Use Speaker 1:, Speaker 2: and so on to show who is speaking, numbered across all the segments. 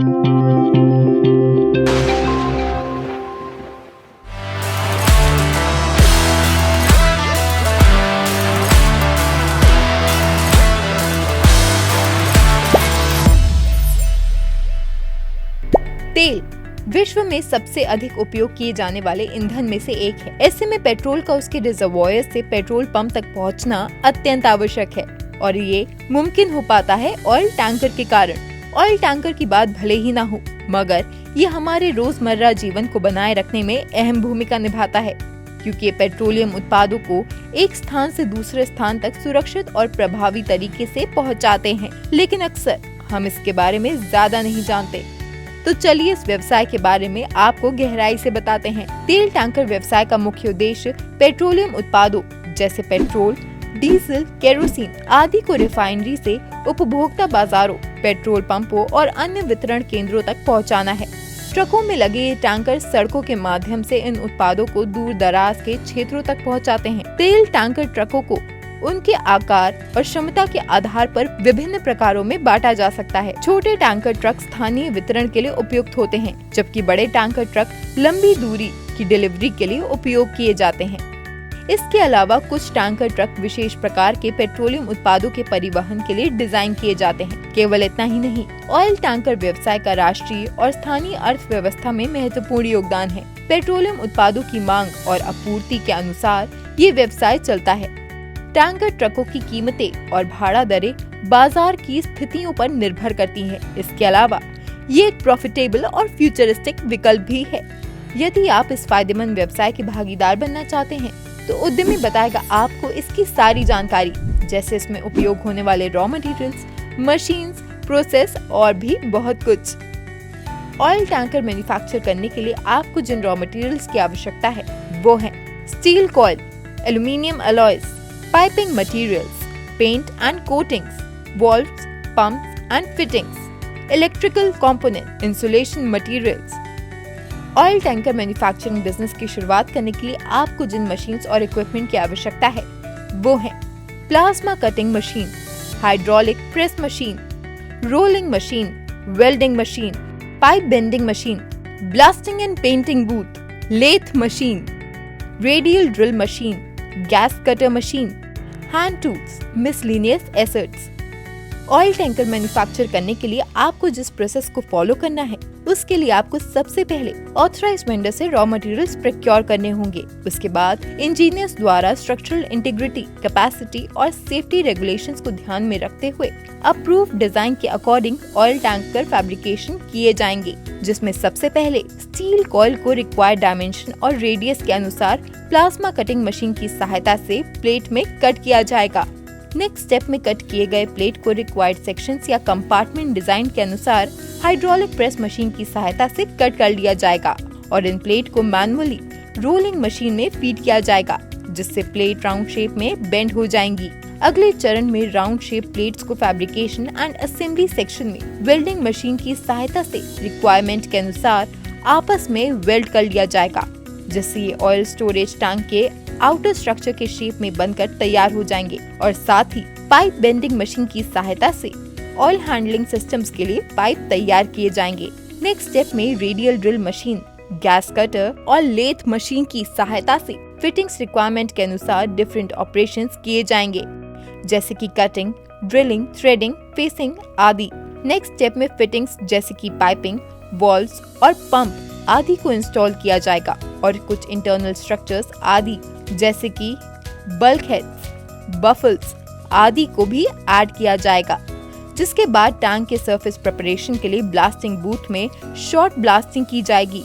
Speaker 1: तेल विश्व में सबसे अधिक उपयोग किए जाने वाले ईंधन में से एक है। ऐसे में पेट्रोल का उसके रिजर्वॉयर से पेट्रोल पंप तक पहुंचना अत्यंत आवश्यक है और ये मुमकिन हो पाता है ऑयल टैंकर के कारण। ऑयल टैंकर की बात भले ही ना हो, मगर ये हमारे रोजमर्रा जीवन को बनाए रखने में अहम भूमिका निभाता है, क्योंकि ये पेट्रोलियम उत्पादों को एक स्थान से दूसरे स्थान तक सुरक्षित और प्रभावी तरीके से पहुंचाते हैं। लेकिन अक्सर हम इसके बारे में ज्यादा नहीं जानते। तो चलिए इस व्यवसाय के बारे में आपको गहराई से बताते हैं। तेल टैंकर व्यवसाय का मुख्य उद्देश्य पेट्रोलियम उत्पादों जैसे पेट्रोल, डीजल, केरोसिन आदि को रिफाइनरी से उपभोक्ता बाजारों, पेट्रोल पंपों और अन्य वितरण केंद्रों तक पहुंचाना है। ट्रकों में लगे ये टैंकर सड़कों के माध्यम से इन उत्पादों को दूर दराज के क्षेत्रों तक पहुंचाते हैं। तेल टैंकर ट्रकों को उनके आकार और क्षमता के आधार पर विभिन्न प्रकारों में बांटा जा सकता है। छोटे टैंकर ट्रक स्थानीय वितरण के लिए उपयुक्त होते हैं, जबकि बड़े टैंकर ट्रक लंबी दूरी की डिलीवरी के लिए उपयोग किए जाते हैं। इसके अलावा कुछ टैंकर ट्रक विशेष प्रकार के पेट्रोलियम उत्पादों के परिवहन के लिए डिजाइन किए जाते हैं। केवल इतना ही नहीं, ऑयल टैंकर व्यवसाय का राष्ट्रीय और स्थानीय अर्थव्यवस्था में महत्वपूर्ण योगदान है। पेट्रोलियम उत्पादों की मांग और आपूर्ति के अनुसार ये व्यवसाय चलता है। टैंकर ट्रकों की कीमतें और भाड़ा दरें बाजार की स्थितियों पर निर्भर करती हैं। इसके अलावा ये एक प्रॉफिटेबल और फ्यूचरिस्टिक विकल्प भी है। यदि आप इस फायदेमंद व्यवसाय के भागीदार बनना चाहते हैं, तो उद्यमी बताएगा आपको इसकी सारी जानकारी, जैसे इसमें उपयोग होने वाले रॉ मटेरियल्स, मशीन्स, प्रोसेस और भी बहुत कुछ। ऑयल टैंकर मैन्युफैक्चर करने के लिए आपको जिन रॉ मटेरियल्स की आवश्यकता है वो हैं steel coil, aluminium alloys, piping materials, paint and coatings, valves, pumps and fittings, electrical component, insulation materials। Oil tanker manufacturing business की शुरुआत करने के लिए आपको जिन मशीन्स और इक्विपमेंट की आवश्यकता है वो हैं plasma cutting machine, hydraulic press machine, rolling machine, welding machine, pipe bending machine, blasting and painting booth, lathe machine, radial drill machine, gas cutter machine, hand tools, miscellaneous assets. Oil tanker manufacture करने के लिए आपको जिस process को follow करना है, उसके लिए आपको सबसे पहले ऑथराइज्ड वेंडर से रॉ मटेरियल्स प्रोक्योर करने होंगे। उसके बाद इंजीनियर्स द्वारा स्ट्रक्चरल इंटीग्रिटी, कैपेसिटी और सेफ्टी रेगुलेशंस को ध्यान में रखते हुए अप्रूव्ड डिजाइन के अकॉर्डिंग ऑयल टैंकर फैब्रिकेशन किए जाएंगे, जिसमें सबसे पहले स्टील कॉइल को रिक्वायर्ड डायमेंशन और रेडियस के अनुसार प्लाज्मा कटिंग मशीन की सहायता से प्लेट में कट किया जाएगा। नेक्स्ट स्टेप में कट किए गए प्लेट को रिक्वायर्ड सेक्शंस या कंपार्टमेंट डिजाइन के अनुसार हाइड्रोलिक प्रेस मशीन की सहायता से कट कर लिया जाएगा और इन प्लेट को मैनुअली रोलिंग मशीन में फीड किया जाएगा, जिससे प्लेट राउंड शेप में बेंड हो जाएंगी। अगले चरण में राउंड शेप प्लेट्स को फैब्रिकेशन एंड असेंबली सेक्शन में वेल्डिंग मशीन की सहायता से रिक्वायरमेंट के अनुसार आपस में वेल्ड कर लिया जाएगा, जिससे ये ऑयल स्टोरेज टैंक के आउटर स्ट्रक्चर के शेप में बनकर तैयार हो जाएंगे। और साथ ही पाइप बेंडिंग मशीन की सहायता से ऑयल हैंडलिंग सिस्टम्स के लिए पाइप तैयार किए जाएंगे। नेक्स्ट स्टेप में radial drill machine, gas cutter और लेथ मशीन की सहायता से फिटिंग्स रिक्वायरमेंट के अनुसार डिफरेंट ऑपरेशंस किए जाएंगे, जैसे कि कटिंग, ड्रिलिंग, थ्रेडिंग, फेसिंग आदि। नेक्स्ट स्टेप में फिटिंग्स जैसे कि पाइपिंग, वॉल्व्स और पंप आदि को इंस्टॉल किया जाएगा और कुछ इंटरनल स्ट्रक्चर्स आदि जैसे कि बल्कहेड्स, बफल्स आदि को भी ऐड किया जाएगा, जिसके बाद टैंक के सरफेस प्रिपरेशन के लिए ब्लास्टिंग बूथ में शॉर्ट ब्लास्टिंग की जाएगी,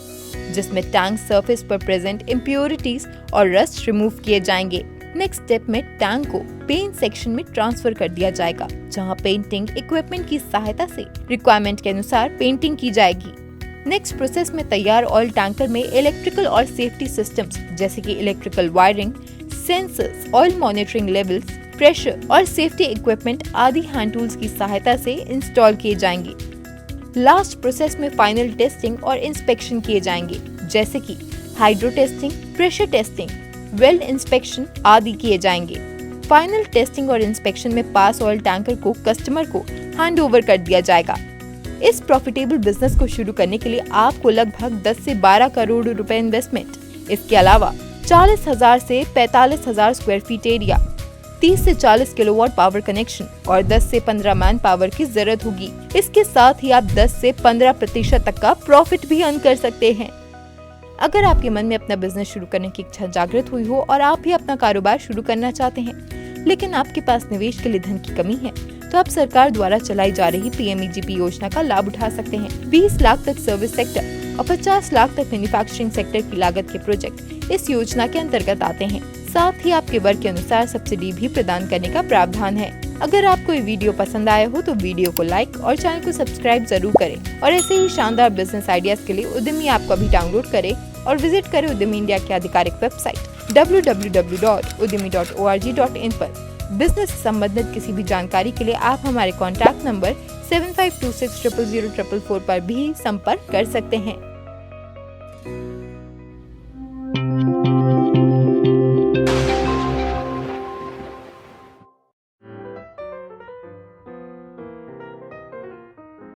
Speaker 1: जिसमें टैंक सरफेस पर प्रेजेंट इम्प्योरिटीज और रस्ट रिमूव किए जाएंगे। नेक्स्ट स्टेप में टैंक को पेंट सेक्शन में ट्रांसफर कर दिया जाएगा, जहां पेंटिंग इक्विपमेंट की सहायता से रिक्वायरमेंट के अनुसार पेंटिंग की जाएगी। नेक्स्ट प्रोसेस में तैयार ऑयल टैंकर में इलेक्ट्रिकल और सेफ्टी सिस्टम्स जैसे कि electrical wiring, sensors, oil monitoring levels, pressure और सेफ्टी इक्विपमेंट आदि हैंड टूल्स की सहायता से इंस्टॉल किए जाएंगे। लास्ट प्रोसेस में फाइनल टेस्टिंग और इंस्पेक्शन किए जाएंगे, जैसे कि hydro testing, pressure testing, weld inspection आदि किए जाएंगे। फाइनल टेस्टिंग और इंस्पेक्शन में पास ऑयल टैंकर को कस्टमर को हैंड ओवर कर दिया जाएगा। इस प्रॉफिटेबल बिजनेस को शुरू करने के लिए आपको लगभग 10 से 12 करोड़ रुपए इन्वेस्टमेंट, इसके अलावा 40,000 से 45,000 स्क्वायर फीट एरिया, 30 से 40 किलोवाट पावर कनेक्शन और 10 से 15 मैन पावर की जरूरत होगी। इसके साथ ही आप 10 से 15% तक का प्रॉफिट भी अर्न कर सकते हैं। अगर आपके मन में अपना बिजनेस शुरू करने की इच्छा जागृत हुई हो और आप भी अपना कारोबार शुरू करना चाहते हैं, लेकिन आपके पास निवेश के लिए धन की कमी है, तो आप सरकार द्वारा चलाई जा रही PMEGP योजना का लाभ उठा सकते हैं। 20 लाख तक सर्विस सेक्टर और 50 लाख तक मैन्युफैक्चरिंग सेक्टर की लागत के प्रोजेक्ट इस योजना के अंतर्गत आते हैं। साथ ही आपके वर्ग के अनुसार सब्सिडी भी प्रदान करने का प्रावधान है। अगर आपको ये वीडियो पसंद आया हो तो वीडियो को लाइक और चैनल को सब्सक्राइब जरूर करें और ऐसे ही शानदार बिजनेस आइडियाज के लिए उद्यमी ऐप को भी डाउनलोड करें और विजिट करें उद्यमी इंडिया की आधिकारिक वेबसाइट www.udymi.org.in पर। बिजनेस से संबंधित किसी भी जानकारी के लिए आप हमारे कॉन्टैक्ट नंबर 7526000444 पर भी संपर्क कर सकते हैं।